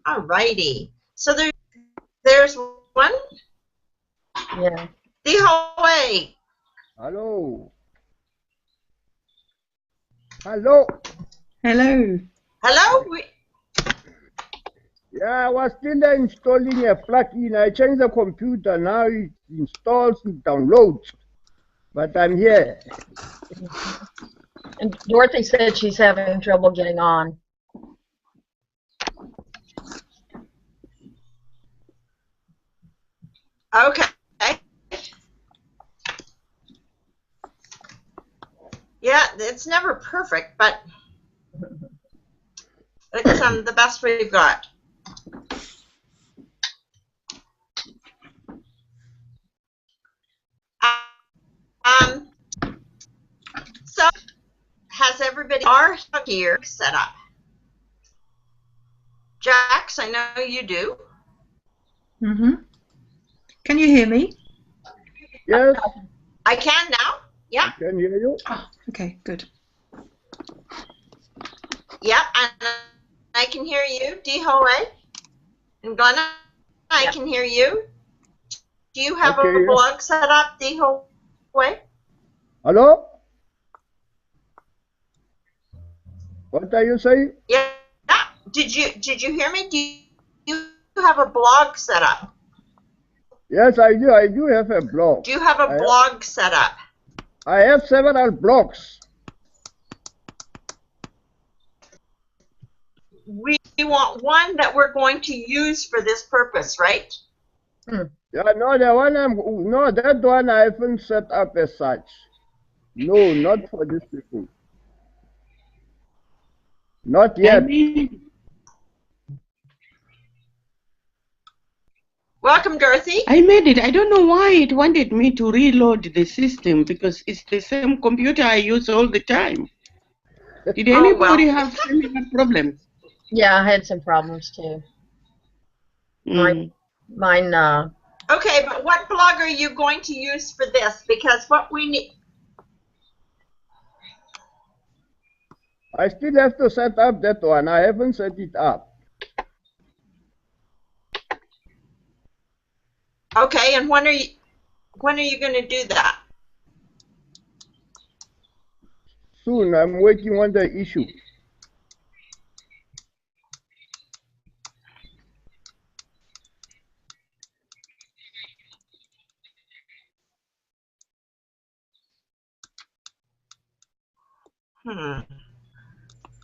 All righty. So there's one. Yeah. The hallway. Hello. Hello. Hello. Hello. Yeah, I was still installing a plugin. I changed the computer. Now it installs and downloads. But I'm here. And Dorothy said she's having trouble getting on. Okay. Yeah, it's never perfect, but it's the best we've got. So has everybody our gear set up? Jax, I know you do. Mm-hmm. Can you hear me? Yes. I can now. Yeah. I can hear you. Oh, okay, good. Yeah, and I can hear you, Dehoe. And Glenna, I can hear you. Do you have a blog set up, Dehoe? Hello? What are you saying? Yeah. Did you hear me? Do you have a blog set up? Yes, I do. I do have a blog. Do you have a blog set up? I have several blogs. We want one that we're going to use for this purpose, right? Yeah, no, that one I haven't set up as such. No, not for this people. Not yet. Welcome, Dorothy. I made it. I don't know why it wanted me to reload the system because it's the same computer I use all the time. Did anybody have similar problems? Yeah, I had some problems too. Mine. Okay, but what blog are you going to use for this? Because what we need. I still have to set up that one. I haven't set it up. Okay, and when are you going to do that? Soon. I'm working on the issue.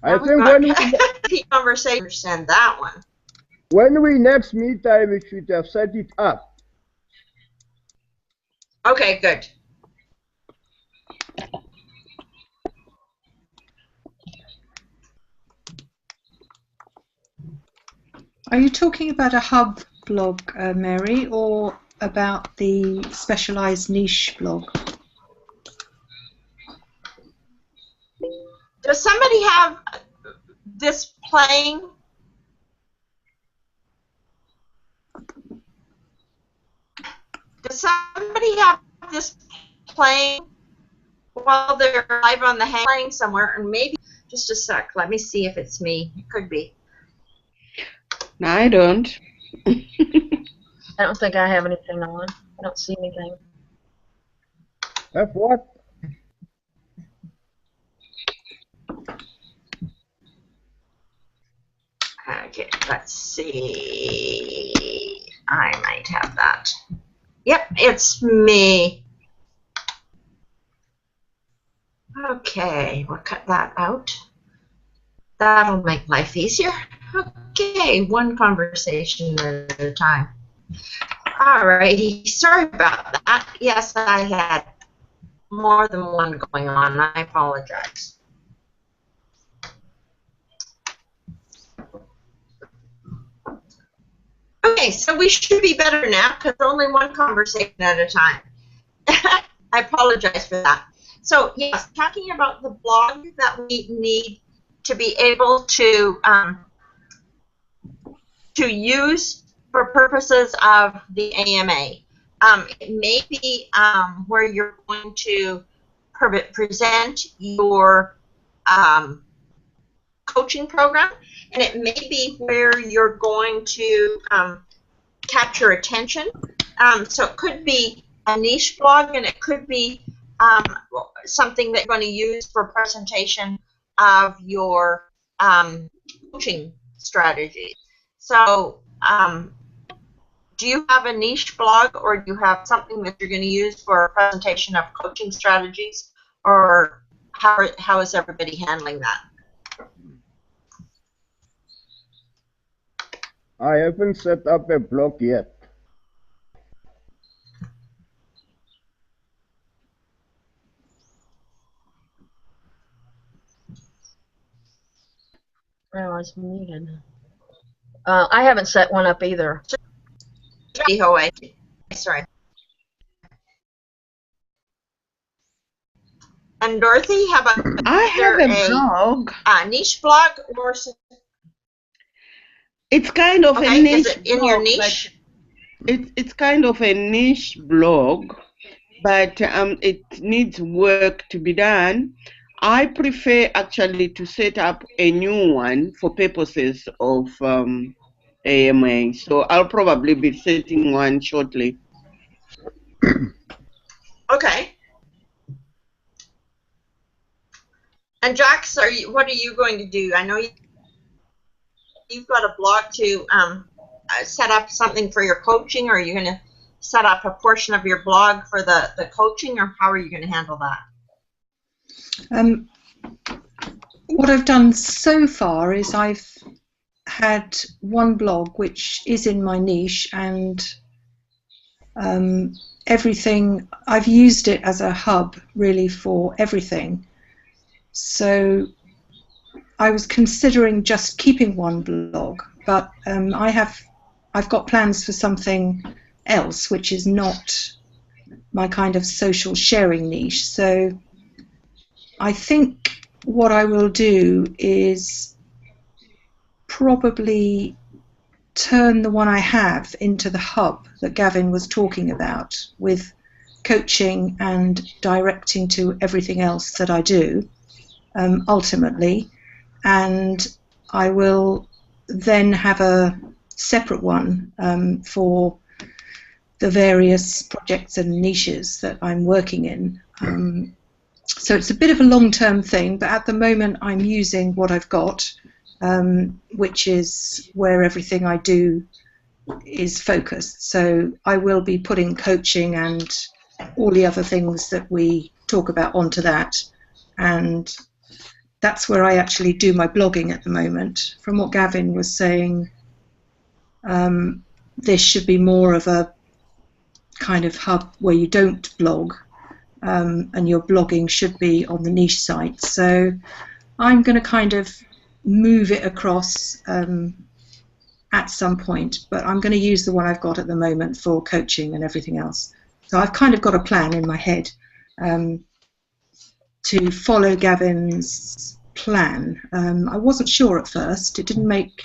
I think when we conversation understand that one. When we next meet, I should have set it up. Okay, good. Are you talking about a hub blog, Mary, or about the specialized niche blog? Does somebody have this playing? Does somebody have this playing while they're live on the hang playing somewhere? And maybe just a sec. Let me see if it's me. It could be. No, I don't. I don't think I have anything on. I don't see anything. Have what? Okay, let's see. I might have that. Yep, it's me. Okay, we'll cut that out. That'll make life easier. Okay, one conversation at a time. Alrighty, sorry about that. Yes, I had more than one going on. I apologize. Okay, so we should be better now because only one conversation at a time. I apologize for that. So yes, talking about the blog that we need to be able to use for purposes of the AMA. It may be where you're going to present your coaching program. and it may be where you're going to capture attention. So it could be a niche blog, and it could be something that you're going to use for presentation of your coaching strategies. So do you have a niche blog, or do you have something that you're going to use for a presentation of coaching strategies, or how is everybody handling that? I haven't set up a blog yet. Oh, I was muted. I haven't set one up either. Sorry. And Dorothy, how about I have a blog. A niche blog, or It's kind of a niche. Is it in your niche? It's kind of a niche blog, but it needs work to be done. I prefer actually to set up a new one for purposes of AMA. So I'll probably be setting one shortly. Okay. And Jax, what are you going to do? I know you've got a blog to set up something for your coaching, or are you going to set up a portion of your blog for the coaching, or how are you going to handle that? What I've done so far is I've had one blog which is in my niche, and everything, I've used it as a hub really for everything. So I was considering just keeping one blog, but I've got plans for something else which is not my kind of social sharing niche. So I think what I will do is probably turn the one I have into the hub that Gavin was talking about, with coaching and directing to everything else that I do, ultimately. And I will then have a separate one for the various projects and niches that I'm working in. So it's a bit of a long-term thing, but at the moment I'm using what I've got, which is where everything I do is focused. So I will be putting coaching and all the other things that we talk about onto that, and that's where I actually do my blogging at the moment. From what Gavin was saying, this should be more of a kind of hub where you don't blog, and your blogging should be on the niche site. So I'm going to kind of move it across at some point, but I'm going to use the one I've got at the moment for coaching and everything else. So I've kind of got a plan in my head to follow Gavin's plan. I wasn't sure at first. It didn't make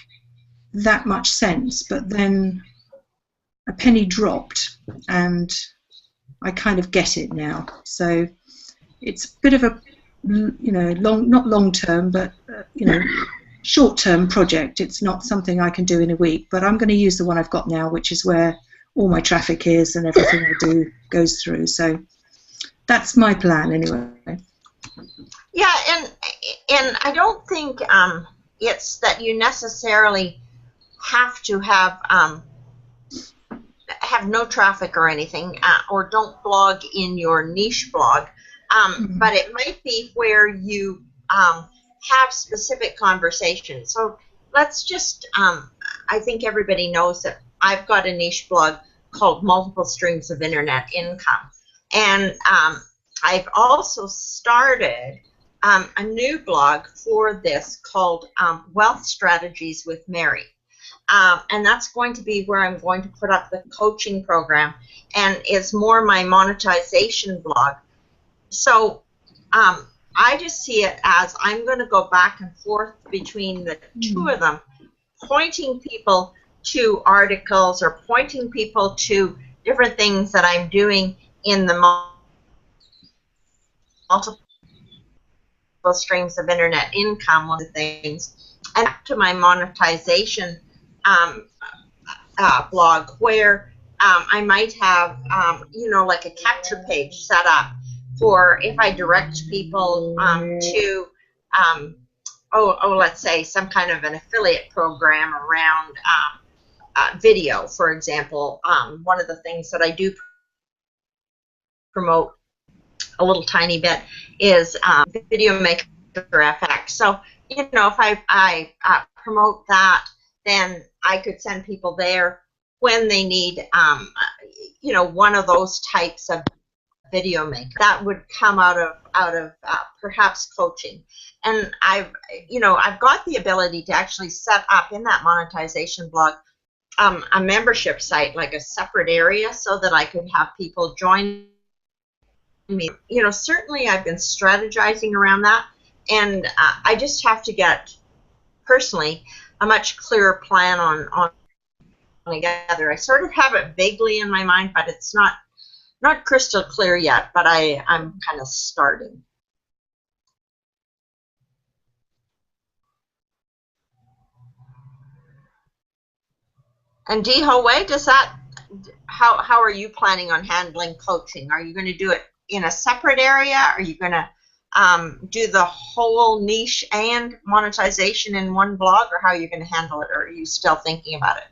that much sense, but then a penny dropped and I kind of get it now. So it's a bit of a, not long term, but short term project. It's not something I can do in a week, but I'm going to use the one I've got now, which is where all my traffic is and everything I do goes through. So that's my plan anyway. Yeah, and I don't think it's that you necessarily have to have no traffic or anything, or don't blog in your niche blog, but it might be where you have specific conversations. So let's just, I think everybody knows that I've got a niche blog called Multiple Streams of Internet Income, and I've also started a new blog for this called Wealth Strategies with Mary. And that's going to be where I'm going to put up the coaching program, and it's more my monetization blog. So I just see it as I'm going to go back and forth between the two of them, pointing people to articles or pointing people to different things that I'm doing in the multiple streams of internet income. One of the things and back to my monetization blog, where I might have, you know, like a capture page set up for if I direct people to, let's say some kind of an affiliate program around video, for example. One of the things that I do promote a little tiny bit is Video Maker FX. So, you know, if I promote that, then I could send people there when they need, you know, one of those types of video maker. That would come out of perhaps coaching. And I've got the ability to actually set up in that monetization blog a membership site, like a separate area, so that I could have people join me. You know, certainly I've been strategizing around that, and I just have to get, personally, a much clearer plan on together. I sort of have it vaguely in my mind, but it's not crystal clear yet, but I'm kind of starting. And Diho, does that, how are you planning on handling coaching? Are you going to do it in a separate area? Are you going to do the whole niche and monetization in one blog, or how are you going to handle it, or are you still thinking about it?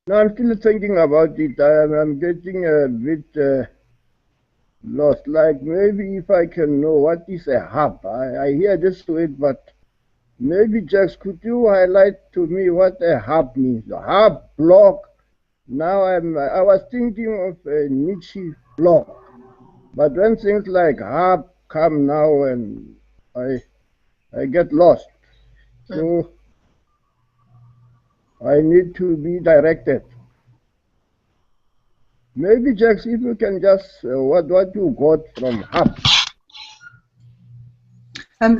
No, I'm still thinking about it. I'm getting a bit lost. Like, maybe if I can know what is a hub. I hear this word, but maybe, Jax, could you highlight to me what a hub means? A hub, blog. Now I was thinking of a niche blog, but when things like hub come now, and I get lost. So I need to be directed. Maybe, Jax, if you can just what you got from hub.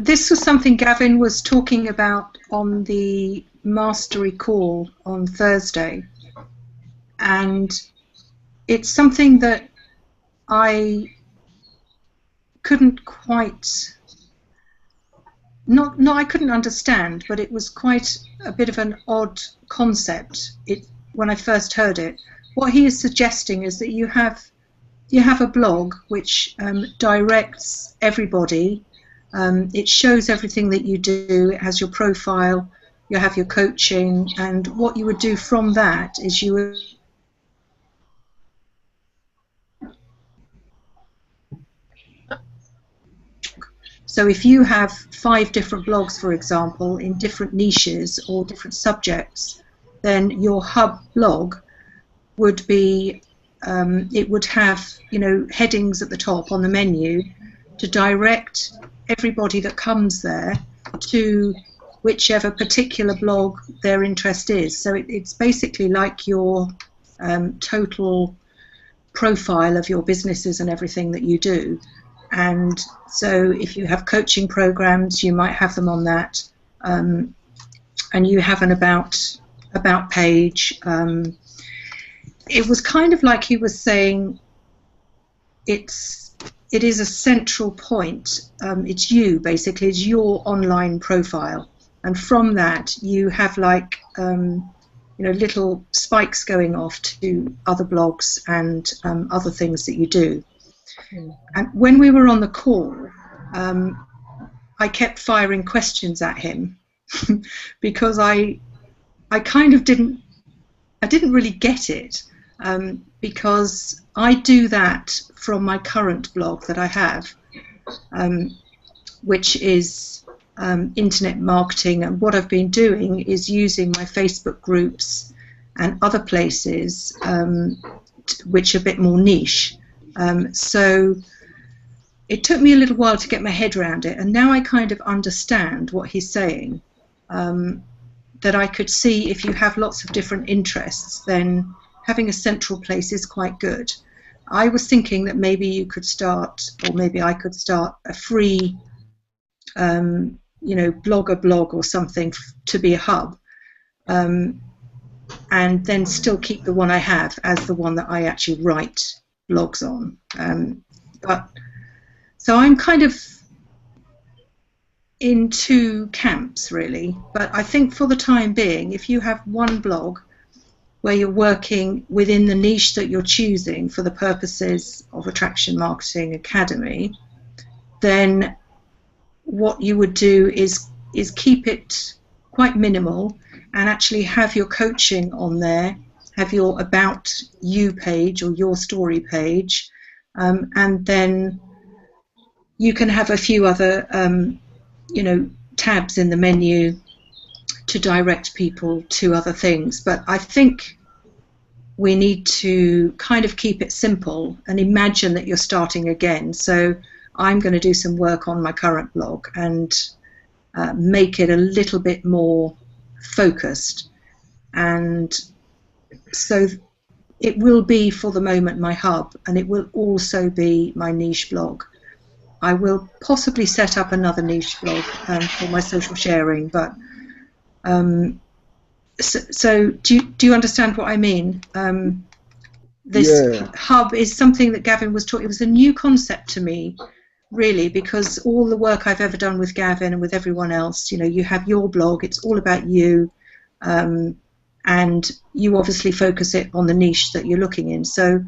This was something Gavin was talking about on the mastery call on Thursday, and it's something that I couldn't quite, I couldn't understand, but it was quite a bit of an odd concept when I first heard it. What he is suggesting is that you have a blog which directs everybody. It shows everything that you do. It has your profile, you have your coaching, and what you would do from that is you would so if you have 5 different blogs, for example, in different niches or different subjects, then your hub blog would be, it would have, you know, headings at the top on the menu to direct everybody that comes there to whichever particular blog their interest is. So it's basically like your total profile of your businesses and everything that you do. And so if you have coaching programs, you might have them on that, and you have an about page. It was kind of like he was saying, it is a central point. It's you, basically. It's your online profile, and from that you have like you know, little spikes going off to other blogs and other things that you do. And when we were on the call, I kept firing questions at him because I kind of didn't really get it, because I do that from my current blog that I have, which is internet marketing, and what I've been doing is using my Facebook groups and other places which are a bit more niche. So it took me a little while to get my head around it, and now I kind of understand what he's saying, that I could see if you have lots of different interests, then having a central place is quite good. I was thinking that maybe you could start, or maybe I could start a free you know, blogger blog or something to be a hub, and then still keep the one I have as the one that I actually write blogs on. But so I'm kind of in two camps, really. But I think for the time being, if you have one blog where you're working within the niche that you're choosing for the purposes of Attraction Marketing Academy, then what you would do is keep it quite minimal and actually have your coaching on there, have your About You page or your story page, and then you can have a few other tabs in the menu to direct people to other things. But I think we need to kind of keep it simple and imagine that you're starting again. So I'm going to do some work on my current blog and make it a little bit more focused, and so it will be for the moment my hub, and it will also be my niche blog. I will possibly set up another niche blog for my social sharing, but so do you understand what I mean? This hub is something that Gavin was talking. It was a new concept to me, really, because all the work I've ever done with Gavin and with everyone else, you have your blog. It's all about you, and you obviously focus it on the niche that you're looking in. So,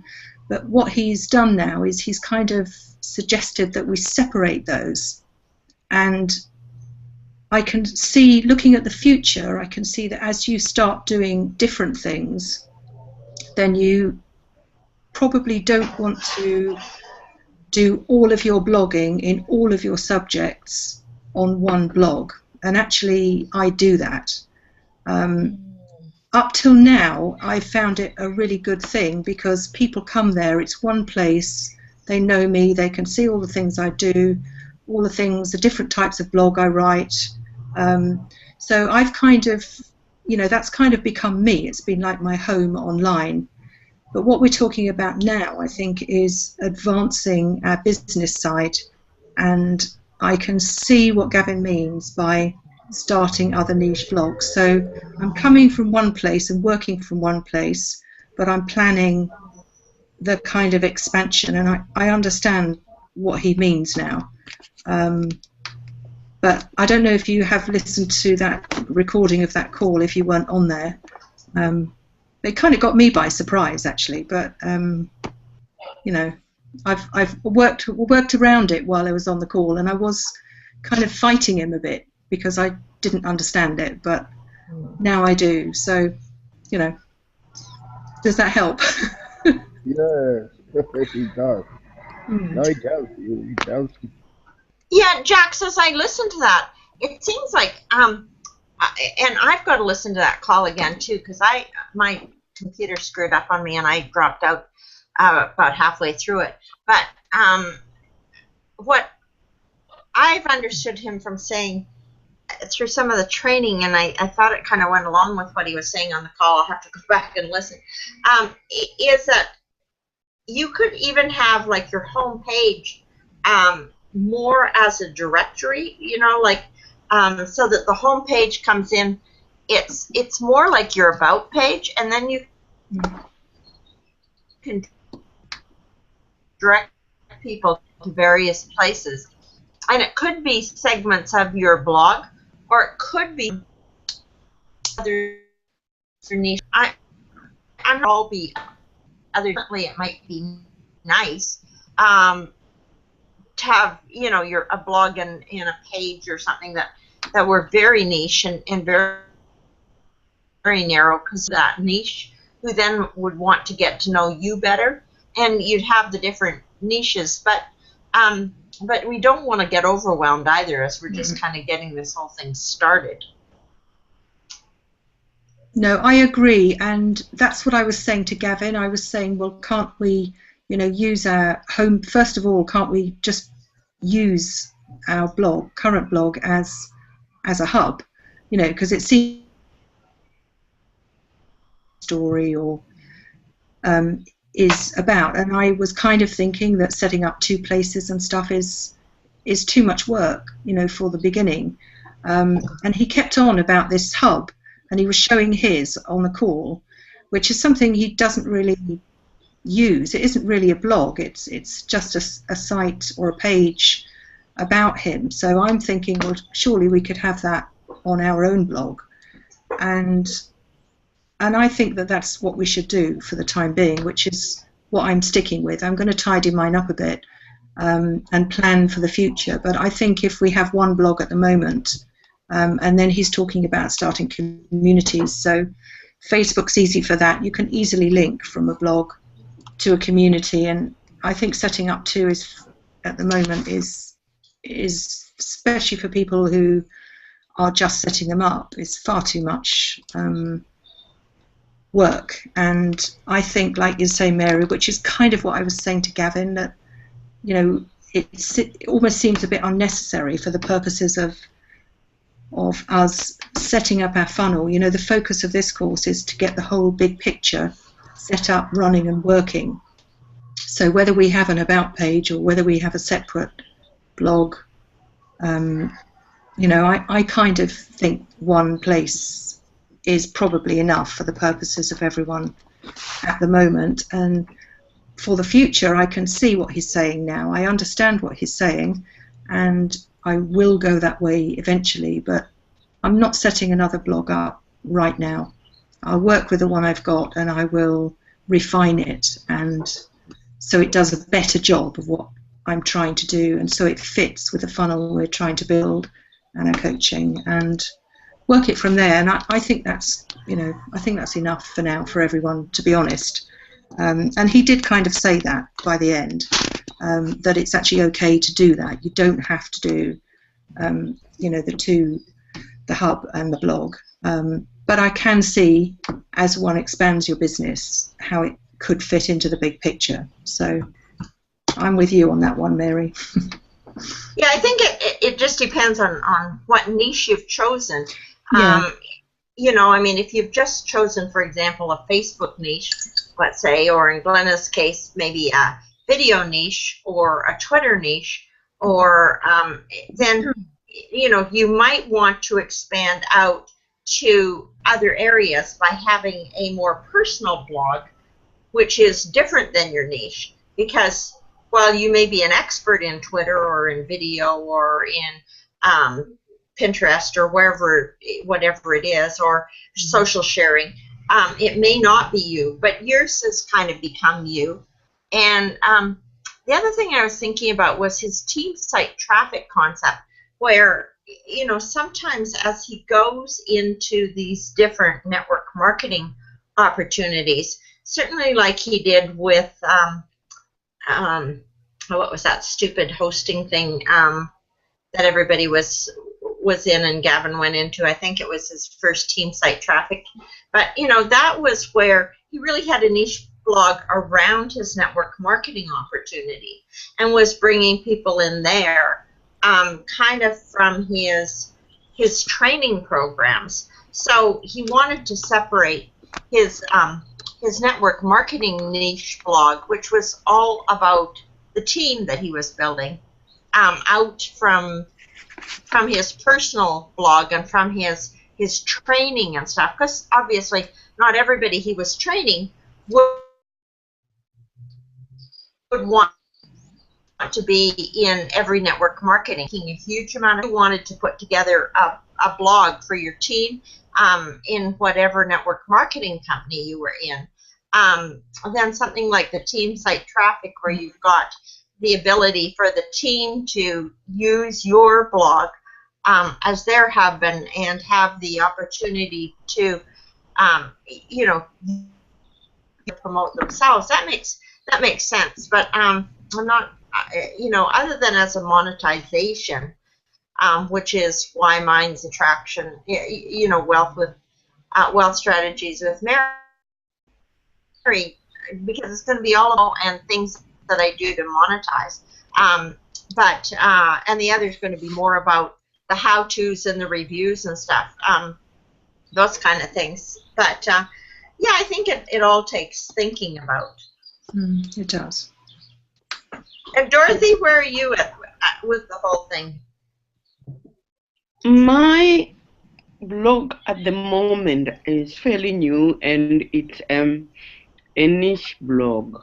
but what he's done now is he's kind of suggested that we separate those, and I can see, looking at the future, I can see that as you start doing different things, then you probably don't want to do all of your blogging in all of your subjects on one blog. And actually, I do that. Up till now, I found it a really good thing because people come there, it's one place, they know me, they can see all the things I do, all the things, the different types of blog I write. So I've kind of, that's kind of become me. It's been like my home online. But what we're talking about now, I think, is advancing our business side, and I can see what Gavin means by starting other niche blogs. So I'm coming from one place and working from one place, but I'm planning the kind of expansion, and I understand what he means now. But I don't know if you have listened to that recording of that call, if you weren't on there. It kind of got me by surprise, actually, but I've worked around it while I was on the call, and I was kind of fighting him a bit because I didn't understand it, but now I do. So, does that help? Yes, it does. No, it helps you. It helps you. Yeah, Jax, as I listen to that, it seems like, and I've got to listen to that call again too, because my computer screwed up on me and I dropped out about halfway through it. But what I've understood him from saying through some of the training, and I thought it kind of went along with what he was saying on the call, I'll have to go back and listen, is that you could even have like your home page more as a directory, so that the home page comes in. It's more like your about page, and then you can direct people to various places. And it could be segments of your blog, or it could be other niche. I'm not all be otherly. It might be nice to have a blog in a page or something that were very niche and very very narrow, because that niche who then would want to get to know you better, and you'd have the different niches, but we don't want to get overwhelmed either, as we're just kind of getting this whole thing started. No, I agree, and that's what I was saying to Gavin. I was saying, well, can't we, use our home, first of all, can't we just use our blog, current blog, as a hub, because it seems story or is about, and I was kind of thinking that setting up two places and stuff is too much work, for the beginning, and he kept on about this hub, and he was showing his on the call, which is something he doesn't really use. It isn't really a blog, it's just a site or a page about him. So I'm thinking, well, surely we could have that on our own blog, and I think that that's what we should do for the time being, which is what I'm sticking with. I'm going to tidy mine up a bit and plan for the future. But I think if we have one blog at the moment, and then he's talking about starting communities, so Facebook's easy for that. You can easily link from a blog to a community, and I think setting up two is, at the moment, is especially for people who are just setting them up, is far too much work. And I think, like you say, Mary, which is kind of what I was saying to Gavin, that, you know, it almost seems a bit unnecessary for the purposes of us setting up our funnel. You know, the focus of this course is to get the whole big picture set up, running and working. So whether we have an about page or whether we have a separate blog, you know, I kind of think one place is probably enough for the purposes of everyone at the moment. And for the future, I can see what he's saying now. I understand what he's saying, and I will go that way eventually, but I'm not setting another blog up right now. I'll work with the one I've got, and I will refine it, and so it does a better job of what I'm trying to do, and so it fits with the funnel we're trying to build and our coaching, and work it from there. And I think that's, you know, I think that's enough for now for everyone, to be honest. And he did kind of say that by the end, that it's actually okay to do that. You don't have to do, you know, the hub and the blog. But I can see, as one expands your business, how it could fit into the big picture. So I'm with you on that one, Mary. Yeah, I think it just depends on what niche you've chosen. Yeah. You know, I mean, if you've just chosen, for example, a Facebook niche, let's say, or in Glenna's case, maybe a video niche or a Twitter niche, or then, you know, you might want to expand out to other areas by having a more personal blog, which is different than your niche. Because while you may be an expert in Twitter or in video or in Pinterest or whatever it is, or social sharing, it may not be you, but yours has kind of become you. And the other thing I was thinking about was his team site traffic concept, where, you know, sometimes as he goes into these different network marketing opportunities, certainly like he did with what was that stupid hosting thing that everybody was in and Gavin went into. I think it was his first team site traffic. But, you know, that was where he really had a niche blog around his network marketing opportunity and was bringing people in there kind of from his training programs. So he wanted to separate his network marketing niche blog, which was all about the team that he was building, out from his personal blog and from his training and stuff, because obviously not everybody he was training would want to be in every network marketing. A huge amount of, you wanted to put together a blog for your team in whatever network marketing company you were in. Then something like the team site traffic, where you've got the ability for the team to use your blog as their hub and have the opportunity to, you know, promote themselves. That makes sense. But I'm not, you know, other than as a monetization, which is why Minds Attraction, you know, wealth strategies with Mary, because it's going to be all about and things that I do to monetize. But and the other is going to be more about the how-tos and the reviews and stuff, those kind of things. But yeah, I think it all takes thinking about. It does. And Dorothy, where are you with the whole thing? My blog at the moment is fairly new, and it's a niche blog,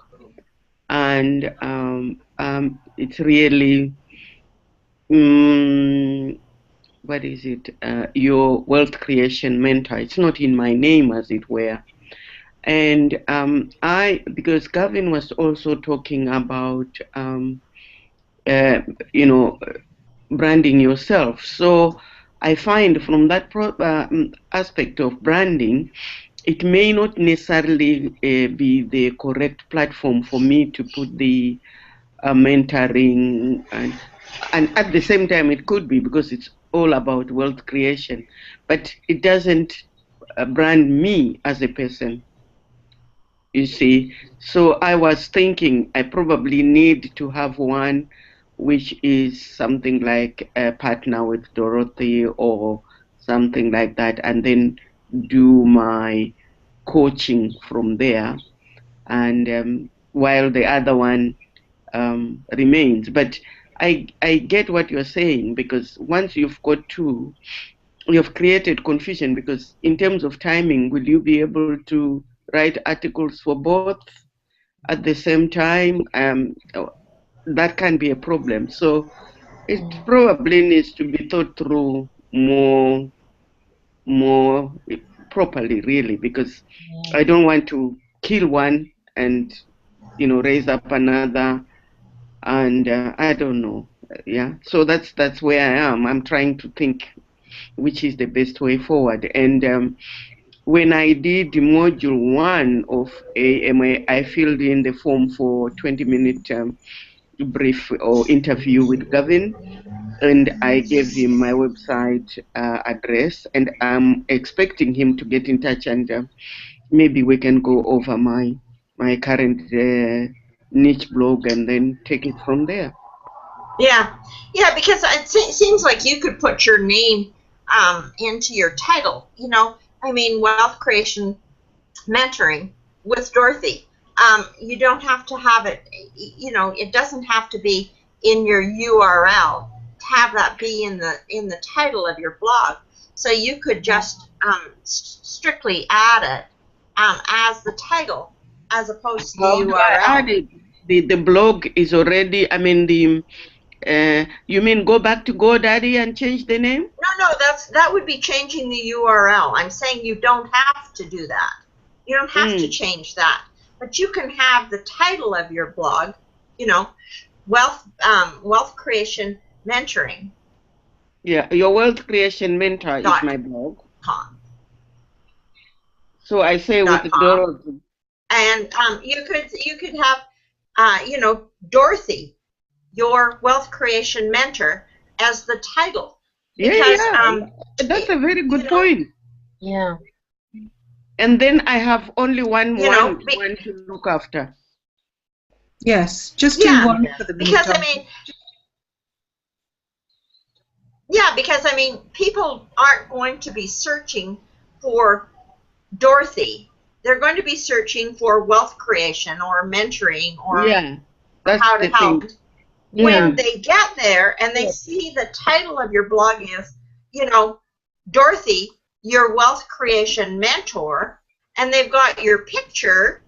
and it's really, what is it? Your wealth creation mentor. It's not in my name, as it were. And because Gavin was also talking about, branding yourself. So I find from that aspect of branding, it may not necessarily be the correct platform for me to put the mentoring, and at the same time it could be, because it's all about wealth creation, but it doesn't brand me as a person, you see. So I was thinking I probably need to have one which is something like a partner with Dorothy or something like that, and then do my coaching from there, and while the other one remains. But I get what you're saying, because once you've got two, you've created confusion, because in terms of timing, will you be able to write articles for both at the same time? That can be a problem. So it probably needs to be thought through more properly, really, because I don't want to kill one and raise up another, and I don't know. Yeah, so that's where I am. I'm trying to think which is the best way forward. And when I did module 1 of AMA, I filled in the form for 20-minute brief or interview with Gavin, and I gave him my website address, and I'm expecting him to get in touch, and maybe we can go over my current niche blog and then take it from there. Yeah, because it seems like you could put your name into your title. I mean, Wealth Creation Mentoring with Dorothy. You don't have to have it. It doesn't have to be in your URL. Have that be in the title of your blog. So you could just strictly add it as the title, as opposed to the URL. I added the blog is already. I mean the. You mean go back to GoDaddy and change the name? No, that would be changing the URL. I'm saying you don't have to do that. You don't have to change that, but you can have the title of your blog, Wealth Creation Mentoring. Yeah, your Wealth Creation Mentor is my blog. So I say with Dorothy. And you could have Dorothy, your Wealth Creation Mentor, as the title. Because, that's a very good point. Yeah. And then I have only one to look after. Yes, just do one for the meantime. Because people aren't going to be searching for Dorothy. They're going to be searching for wealth creation or mentoring or how to help. When they get there and they see the title of your blog is, Dorothy, your wealth creation mentor, and they've got your picture,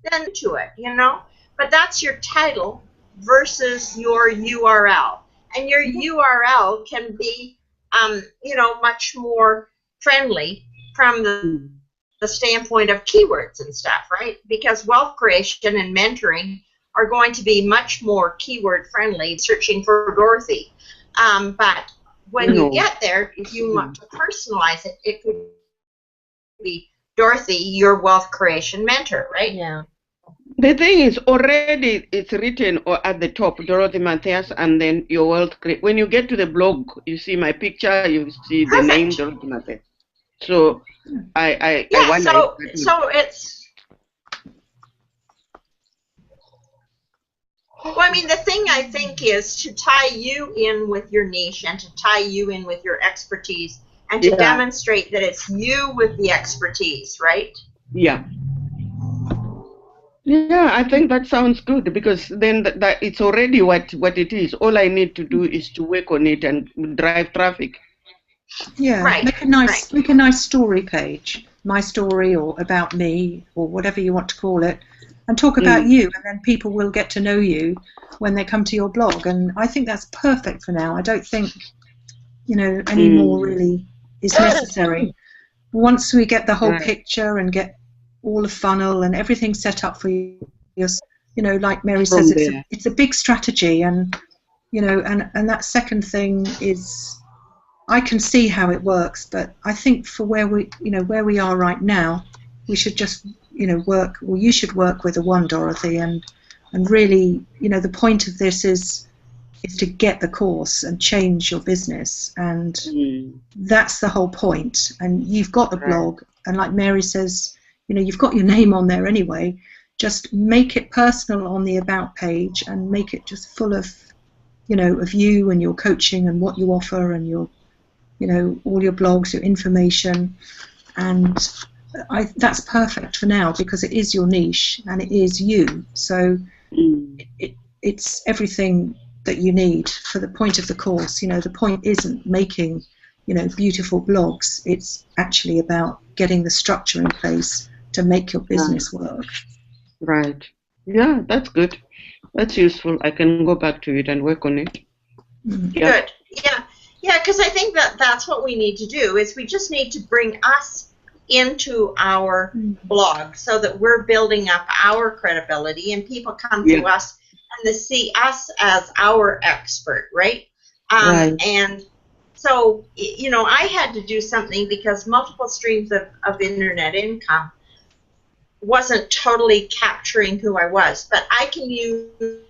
then to it, But that's your title versus your URL. And your URL can be, much more friendly from the standpoint of keywords and stuff, right? Because wealth creation and mentoring are going to be much more keyword friendly, searching for Dorothy. But when you get there, if you want to personalize it, it could be Dorothy, your wealth creation mentor, right? Yeah. The thing is, already it's written at the top, Dorothy Matthias, and then your wealth creation. When you get to the blog, you see my picture, you see the name Dorothy Matthias. So I wonder. So it's. Well, the thing I think is to tie you in with your niche and to tie you in with your expertise and to demonstrate that it's you with the expertise, right? Yeah. Yeah, I think that sounds good, because then that it's already what it is. All I need to do is to work on it and drive traffic. Yeah, make a nice story page, my story or about me or whatever you want to call it, and talk about you, and then people will get to know you when they come to your blog. And I think that's perfect for now. I don't think, you know, any more really is necessary. Once we get the whole picture and get all the funnel and everything set up for you, you know, like Mary says, it's a big strategy, and you know, and that second thing is, I can see how it works, but I think for where we are right now, we should just, you know, work, or you should work with the one, Dorothy, and really, you know, the point of this is to get the course and change your business, and that's the whole point. And you've got the blog, and like Mary says, you know, you've got your name on there anyway. Just make it personal on the about page, and make it just full of, you know, of you and your coaching and what you offer, and your, you know, all your blogs, your information, and that's perfect for now, because it is your niche and it is you. So it's everything that you need for the point of the course. You know, the point isn't making, you know, beautiful blogs. It's actually about getting the structure in place to make your business work. Right. Yeah, that's good. That's useful. I can go back to it and work on it. Good. Yeah, because I think that's what we need to do, is we just need to bring us into our blog so that we're building up our credibility, and people come to us and they see us as our expert, right? And so, you know, I had to do something, because multiple streams of internet income wasn't totally capturing who I was, but I can use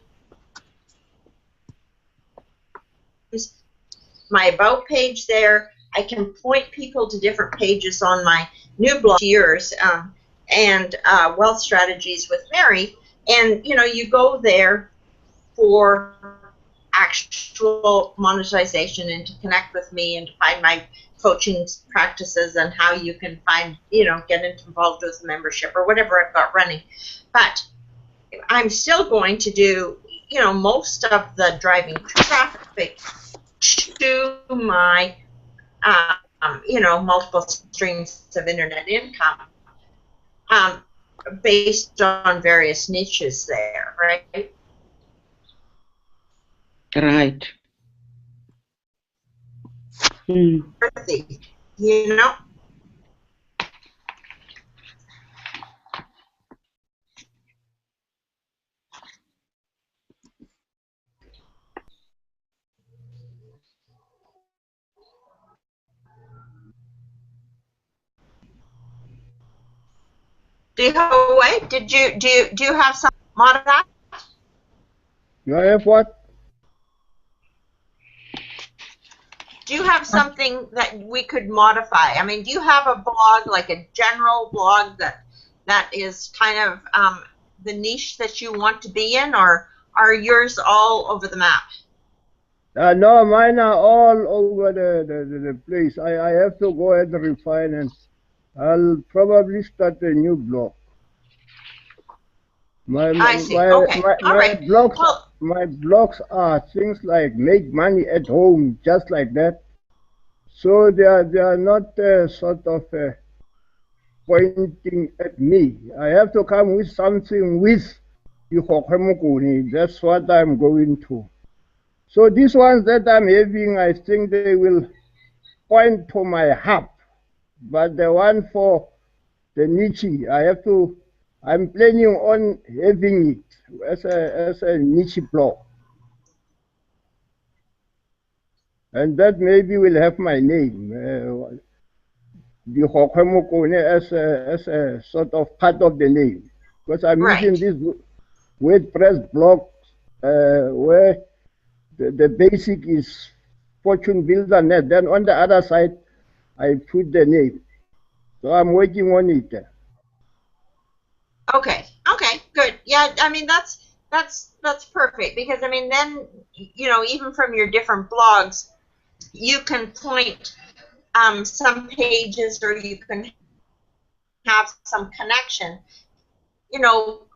my about page there. I can point people to different pages on my new blog, yours, and Wealth Strategies with Mary, and you know, you go there for actual monetization and to connect with me and to find my coaching practices and how you can find, you know, get involved with a membership or whatever I've got running. But I'm still going to do, you know, most of the driving traffic to my, you know, multiple streams of internet income, based on various niches there, right? Right. You know? Do you have a way? Do you have some modify? You have what? Do you have something that we could modify? I mean, do you have a blog, like a general blog that is kind of the niche that you want to be in, or are yours all over the map? No, mine are all over the place. I have to go ahead and refine, and I'll probably start a new blog. I see. Okay. All right. My blogs are things like make money at home, just like that. So they are not sort of pointing at me. I have to come with something with the. That's what I'm going to. So these ones that I'm having, I think they will point to my hub. But the one for the niche, I'm planning on having it as a niche blog. And that maybe will have my name, as a sort of part of the name. Because I'm using this WordPress blog where the basic is Fortune Builder Net. Then on the other side, I put the name. So I'm working on it. Okay, good. Yeah, I mean, that's perfect, because I mean, then, you know, even from your different blogs, you can point some pages, or you can have some connection, you know,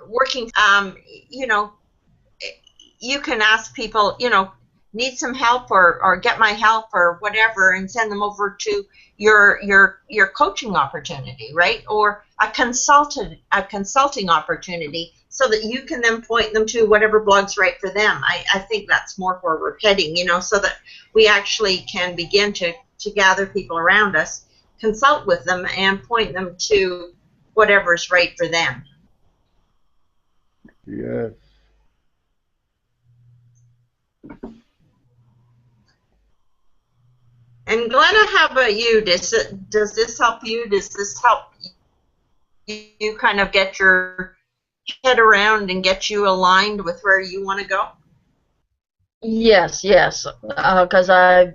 working, you know, you can ask people, you know, need some help or get my help or whatever, and send them over to your coaching opportunity, right? Or a consulting opportunity, so that you can then point them to whatever blog's right for them. I think that's more where we're heading, you know, so that we actually can begin to gather people around us, consult with them, and point them to whatever's right for them. Yes. And Glenna, how about you? Does this help you? Does this help you kind of get your head around and get you aligned with where you want to go? Yes, because I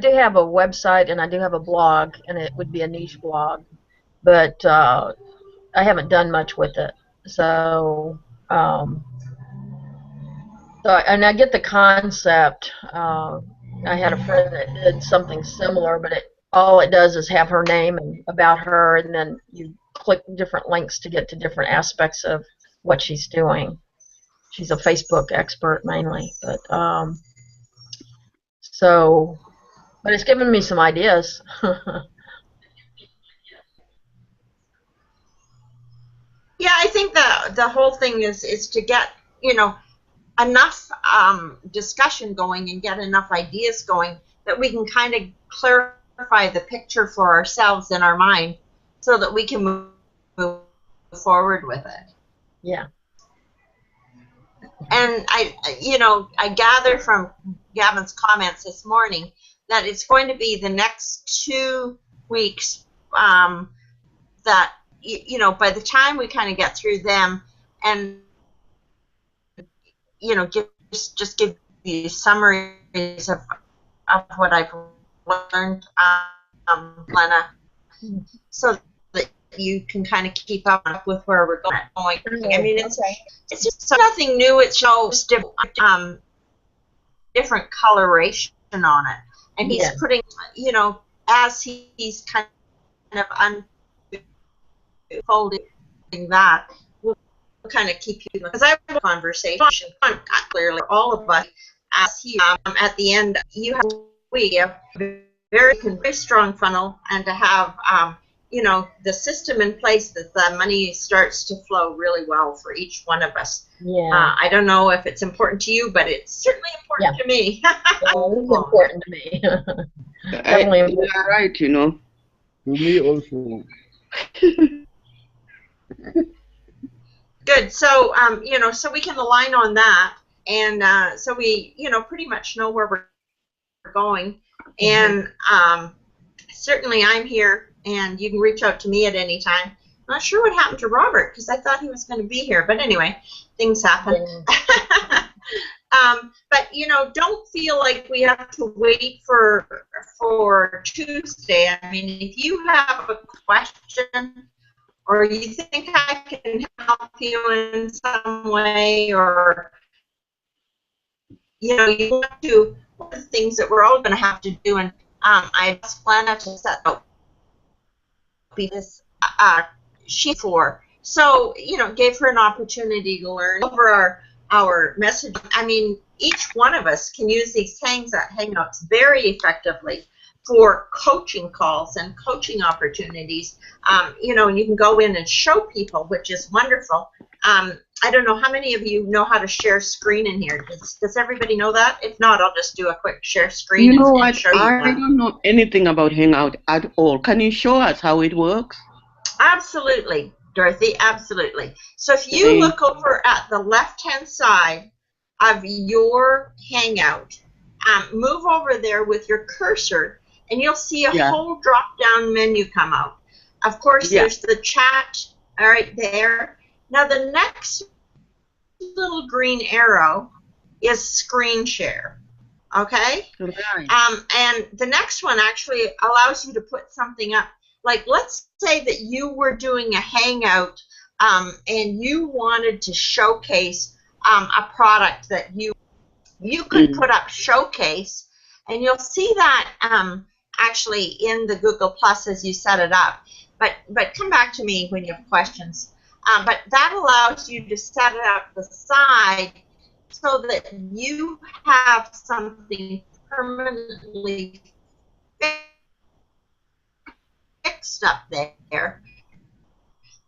do have a website and I do have a blog, and it would be a niche blog, but I haven't done much with it. So, and I get the concept. I had a friend that did something similar, but all it does is have her name and about her, and then you click different links to get to different aspects of what she's doing. She's a Facebook expert mainly, but but it's given me some ideas. Yeah, I think the whole thing is to get, you know, enough discussion going and get enough ideas going that we can kind of clarify the picture for ourselves in our mind, so that we can move forward with it. Yeah. And I gather from Gavin's comments this morning that it's going to be the next 2 weeks that, you know, by the time we kind of get through them and, you know, just give you summaries of what I've learned, Glenna, so that you can kind of keep up with where we're going. I mean, it's just nothing new. It shows different coloration on it, and he's putting, you know, as he's kind of unfolding that, we'll kind of keep you, because I have a conversation clearly all of us as here at the end. You have a very strong funnel, and to have you know, the system in place that the money starts to flow really well for each one of us. Yeah. I don't know if it's important to you, but it's certainly important to me. It's important to me. Definitely. You're right, you know. To me also. Good. So, you know, so we can align on that, and so we, you know, pretty much know where we're going. And certainly I'm here, and you can reach out to me at any time. I'm not sure what happened to Robert, because I thought he was going to be here. But anyway, things happen. But, you know, don't feel like we have to wait for Tuesday. I mean, if you have a question, or you think I can help you in some way, or, you know, you want to, one of the things that we're all going to have to do, and I asked Glenna to set up this sheet for, so, you know, gave her an opportunity to learn over our message. I mean, each one of us can use these Hangouts very effectively for coaching calls and coaching opportunities. You know, you can go in and show people, which is wonderful. I don't know how many of you know how to share screen in here. Does everybody know that? If not, I'll just do a quick share screen. You know what? I don't know anything about Hangout at all. Can you show us how it works? Absolutely, Dorothy, absolutely. So if you look over at the left-hand side of your Hangout, move over there with your cursor, and you'll see a whole drop-down menu come out. Of course, there's the chat right there. Now, the next little green arrow is screen share, okay? Right. And the next one actually allows you to put something up. Like, let's say that you were doing a Hangout and you wanted to showcase a product that you could put up showcase, and you'll see that actually in the Google Plus as you set it up. But come back to me when you have questions. But that allows you to set it up the side so that you have something permanently fixed up there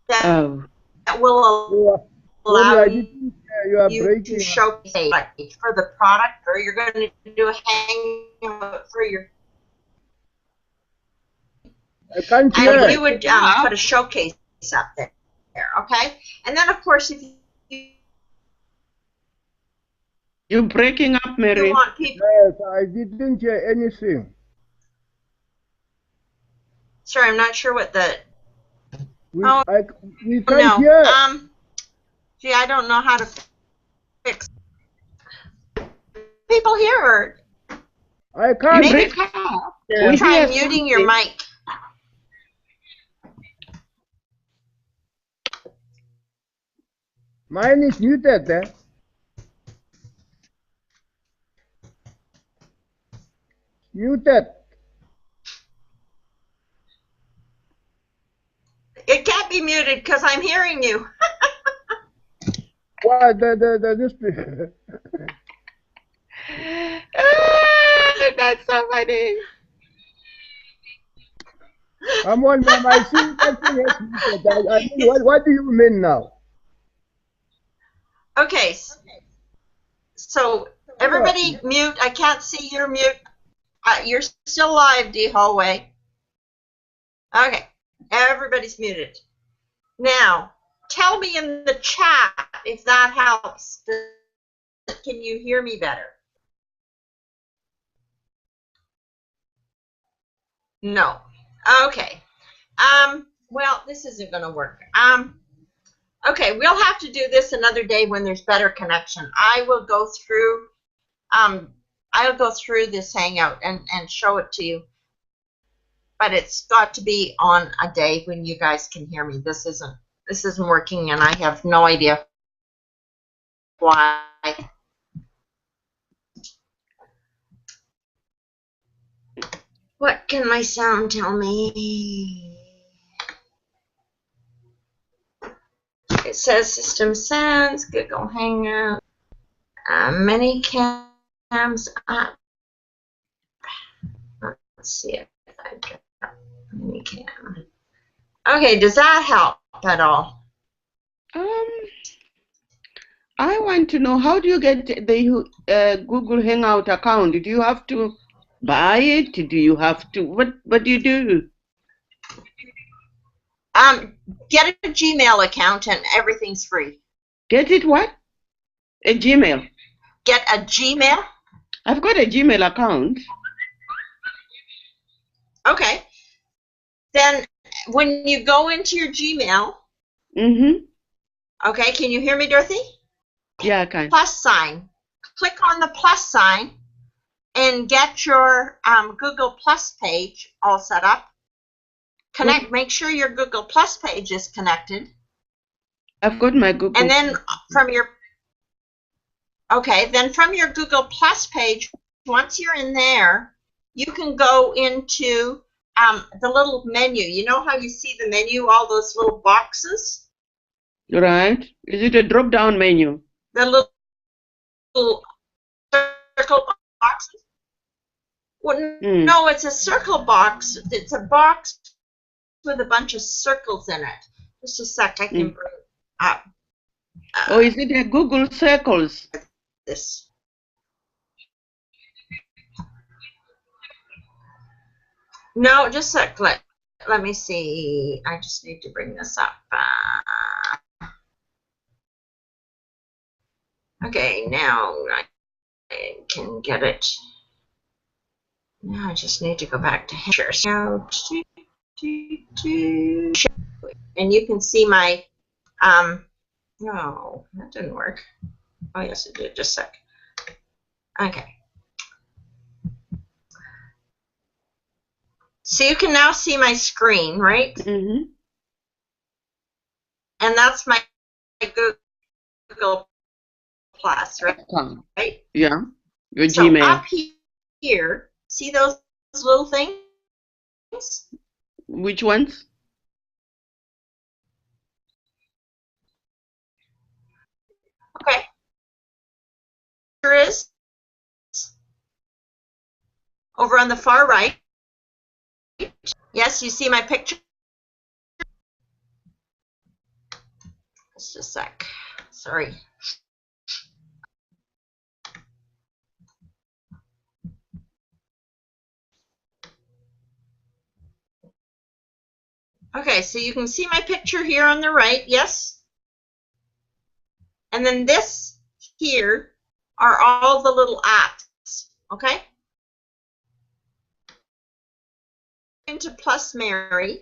that, Oh. that will You allow I didn't hear you are you to breaking up. showcase for the product, or you're going to do a hangout for your. I can't And hear. you would put a showcase up there, okay? And then, of course, if You're breaking up, you Mary. want people. Yes, I didn't hear anything. Sorry, I'm not sure what the. We Oh, can't no. hear. Gee, I don't know how to fix. People here, or I You can't. maybe break up. Yeah. We try hear muting your something. mic. Mine is muted there. Muted. It can't be muted because I'm hearing you. What this That's so funny. Come on, ma'am. I see that thing is muted. I mean, what do you mean now? Okay. So everybody mute. I can't see your mute. You're still live, D Hallway. Okay. Everybody's muted. Now, tell me in the chat if that helps. Can you hear me better? No. Okay. Well, this isn't going to work. Okay, we'll have to do this another day when there's better connection. I'll go through this Hangout and show it to you. But it's got to be on a day when you guys can hear me. This isn't working, and I have no idea why. What can my sound tell me? It says system sounds, Google Hangout, many cams up. Let's see if I get many cam. Okay, does that help at all? I want to know, how do you get the Google Hangout account? Do you have to buy it? Do you have to, what do you do? Get a Gmail account and everything's free. Get it what? A Gmail. Get a Gmail? I've got a Gmail account. Okay. Then when you go into your Gmail, okay, can you hear me, Dorothy? Yeah, I can. Plus sign. Click on the plus sign and get your Google Plus page all set up. Connect. Make sure your Google Plus page is connected. I've got my Google. And then from your Google Plus page, once you're in there, you can go into the little menu. You know how you see the menu, all those little boxes? Right. Is it a drop-down menu? The little circle boxes? Well, no, it's a circle box. It's a box with a bunch of circles in it. Just a sec, I can bring up. Or is it a Google Circles? This. No, just a sec. Let me see. I just need to bring this up. Okay, now I can get it. Now I just need to go back to share. And you can see my, no, that didn't work. Oh, yes, it did. Just a sec. Okay. So you can now see my screen, right? Mm-hmm. And that's my Google Plus, right? Right? Yeah. Your So Gmail. up here, see those little things? Which ones? Okay. is over on the far right. Yes, you see my picture? Just a sec. Sorry. Okay, so you can see my picture here on the right, yes? And then this here are all the little apps, okay? Into Plus Mary.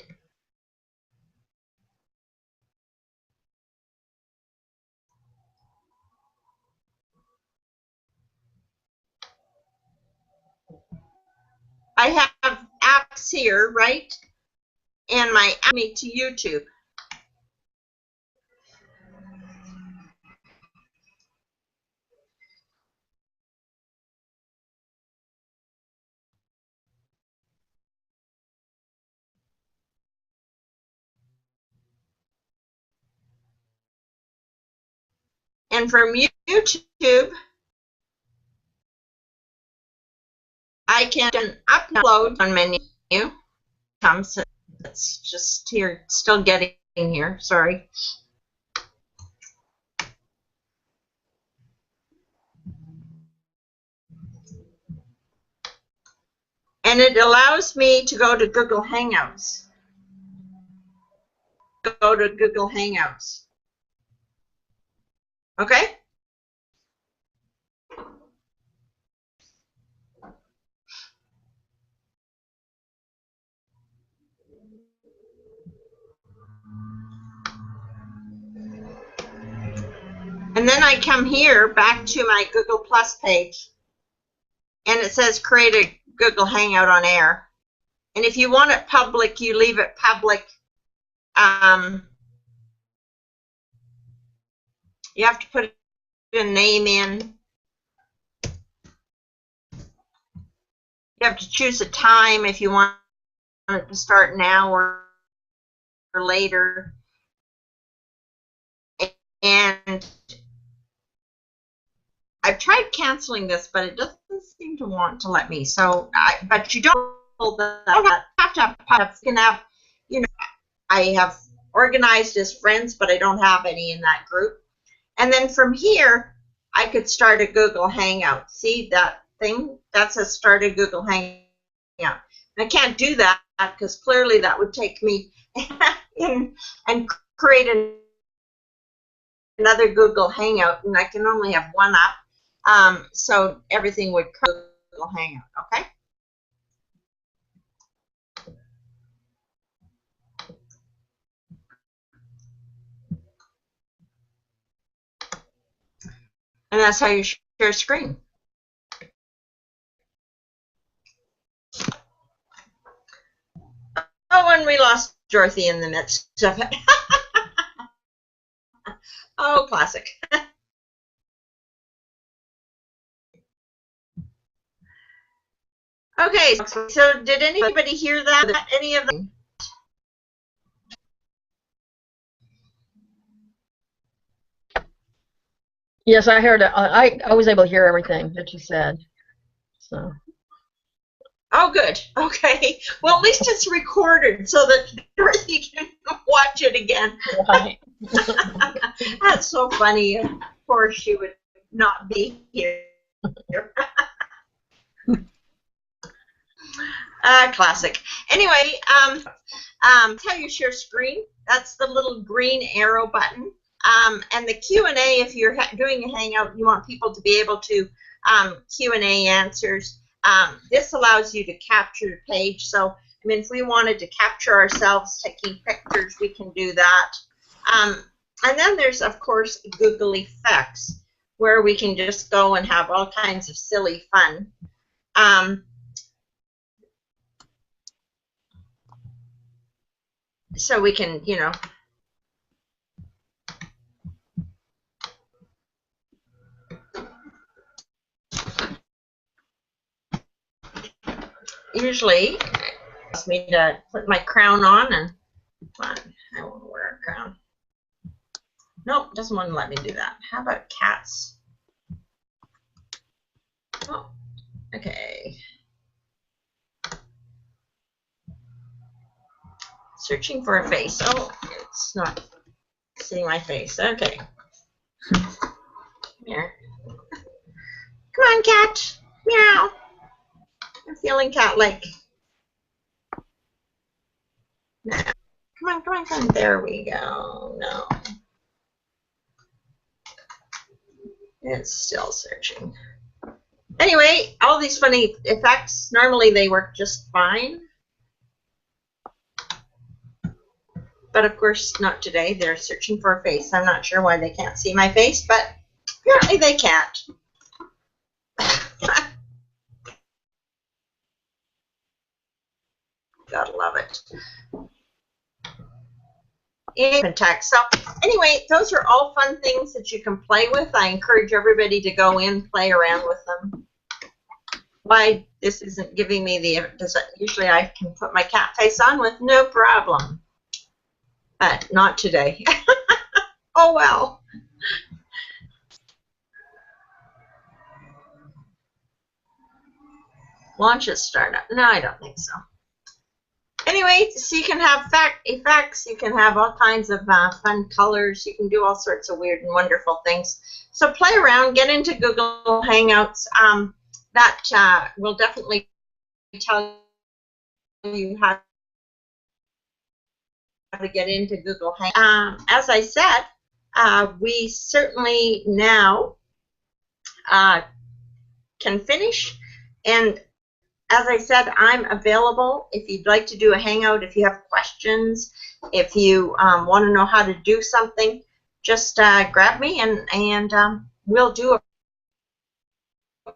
I have apps here, right? And my app me to YouTube. And from YouTube, I can upload on menu. Comes, it's just here, still getting here. Sorry. And it allows me to go to Google Hangouts. Go to Google Hangouts. Okay? And then I come here back to my Google Plus page, and it says create a Google Hangout on air. And if you want it public, you leave it public. You have to put a name in. You have to choose a time if you want it to start now or later. And I've tried canceling this, but it doesn't seem to want to let me. So, but you don't have to have, you can have, you know, I have organized as friends, but I don't have any in that group. And then from here, I could start a Google Hangout. See that thing? That says start a Google Hangout. I can't do that because clearly that would take me in and create another Google Hangout, and I can only have one up. So everything would come to Google Hangout, okay? And that's how you share screen. Oh, and we lost Dorothy in the midst of it. Oh, classic. Okay, so did anybody hear that? Any of them? Yes, I heard it. I was able to hear everything that you said. So. Oh, good. Okay. Well, at least it's recorded so that Dorothy can watch it again. Right. That's so funny. Of course, she would not be here. Classic. Anyway, how you share screen. That's the little green arrow button. And the Q&A, if you're doing a Hangout, you want people to be able to Q&A answers. This allows you to capture the page. So, I mean, if we wanted to capture ourselves taking pictures, we can do that. And then there's, of course, Google Effects, where we can just go and have all kinds of silly fun. So we can, you know, usually it asks me to put my crown on, and fine, I won't wear a crown. Nope, doesn't want to let me do that. How about cats? Oh, okay. Searching for a face. Oh, it's not seeing my face. Okay. Here. Come on, cat. Meow. I'm feeling cat-like. No. Come on, come on, come on. There we go. No. It's still searching. Anyway, all these funny effects, normally they work just fine. But of course, not today. They're searching for a face. I'm not sure why they can't see my face, but apparently they can't. Gotta love it. Even text. So anyway, those are all fun things that you can play with. I encourage everybody to go in, play around with them. Why this isn't giving me the, usually I can put my cat face on with no problem. But not today. Oh well. Launch a startup. No, I don't think so. Anyway, so you can have effects, you can have all kinds of fun colors, you can do all sorts of weird and wonderful things. So play around, get into Google Hangouts. That will definitely tell you how to get into Google Hangouts. As I said, we certainly now can finish, and as I said, I'm available if you'd like to do a hangout, if you have questions, if you want to know how to do something, just grab me and we'll do a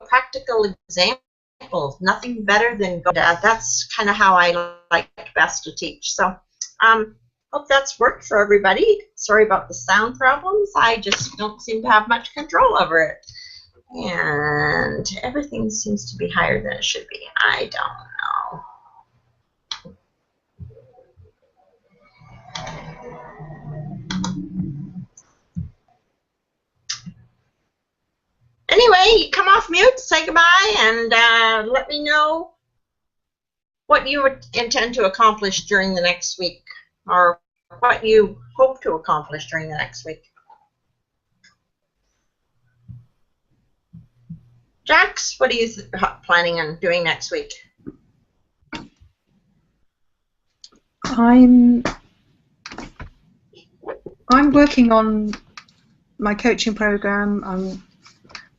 practical example. Nothing better than that's kind of how I like best to teach. So hope that's worked for everybody. Sorry about the sound problems. I just don't seem to have much control over it. And everything seems to be higher than it should be. I don't know. Anyway, come off mute, say goodbye, and let me know what you would intend to accomplish during the next week, or what you hope to accomplish during the next week. Jax, what are you planning on doing next week? I'm working on my coaching program. I'm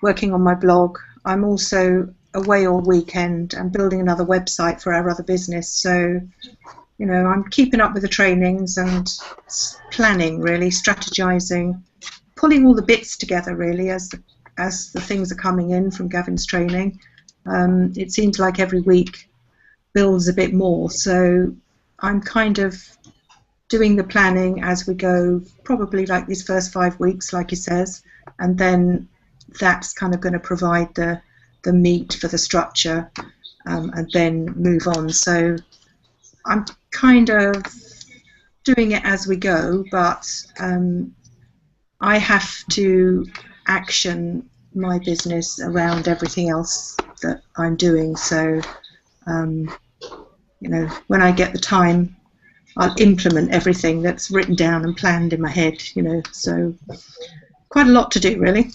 working on my blog. I'm also away all weekend and building another website for our other business. So, you know, I'm keeping up with the trainings and planning, really, strategizing, pulling all the bits together, really, as the things are coming in from Gavin's training. It seems like every week builds a bit more, so I'm kind of doing the planning as we go, probably like these first 5 weeks, like he says, and then that's kind of going to provide the meat for the structure, and then move on. So I'm kind of doing it as we go, but I have to action my business around everything else that I'm doing. So, you know, when I get the time, I'll implement everything that's written down and planned in my head, you know, so quite a lot to do, really.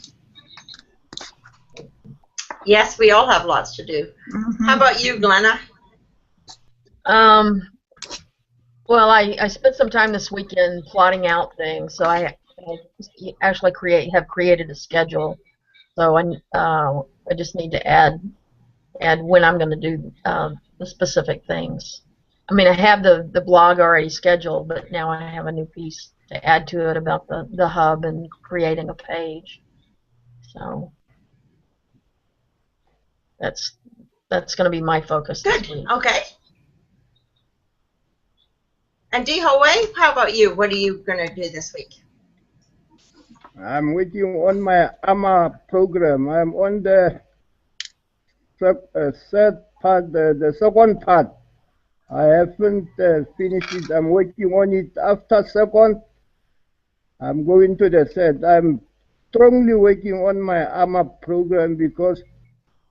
Yes, we all have lots to do. Mm-hmm. How about you, Glenna? Well, I spent some time this weekend plotting out things, so I actually have created a schedule. So I just need to add when I'm going to do the specific things. I mean, I have the blog already scheduled, but now I have a new piece to add to it about the hub and creating a page. So that's going to be my focus this week. Okay. And Dee-Ho-Wei, how about you? What are you going to do this week? I'm working on my AMA program. I'm on the third part, the second part. I haven't finished it. I'm working on it. After second, I'm going to the third. I'm strongly working on my AMAP program because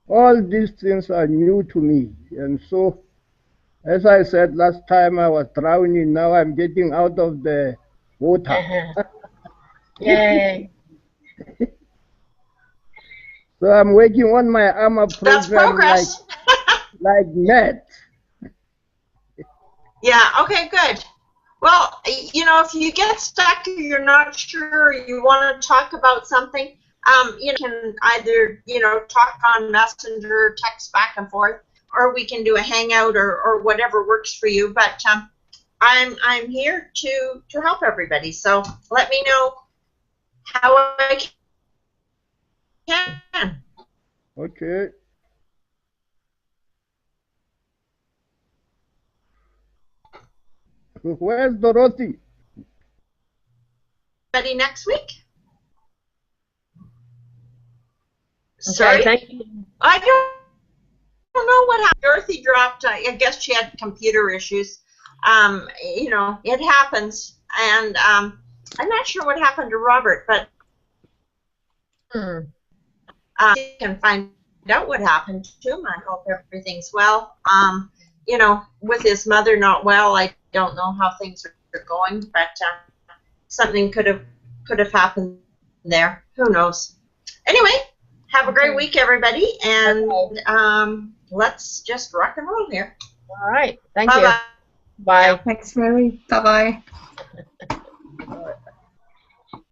all these things are new to me. And so, as I said last time, I was drowning. Now I'm getting out of the water. Yay. So I'm working on my AMAP That's program progress. like mad. Yeah, okay, good. Well, you know, if you get stuck or you're not sure or you want to talk about something, you can either, you know, talk on Messenger, text back and forth, or we can do a hangout or whatever works for you. But I'm here to help everybody. So let me know how I can. Okay. Where's Dorothy? Ready next week? Okay, Sorry? thank you. I don't know what happened. Dorothy dropped. I guess she had computer issues. You know, it happens. And I'm not sure what happened to Robert, but you can find out what happened to him. I hope everything's well. You know, with his mother not well, I don't know how things are going, but something could have happened there. Who knows? Anyway, have a great week, everybody, and let's just rock and roll here. All right. Thank Bye-bye. you. Bye. Thanks, Mary. Bye-bye. Bye.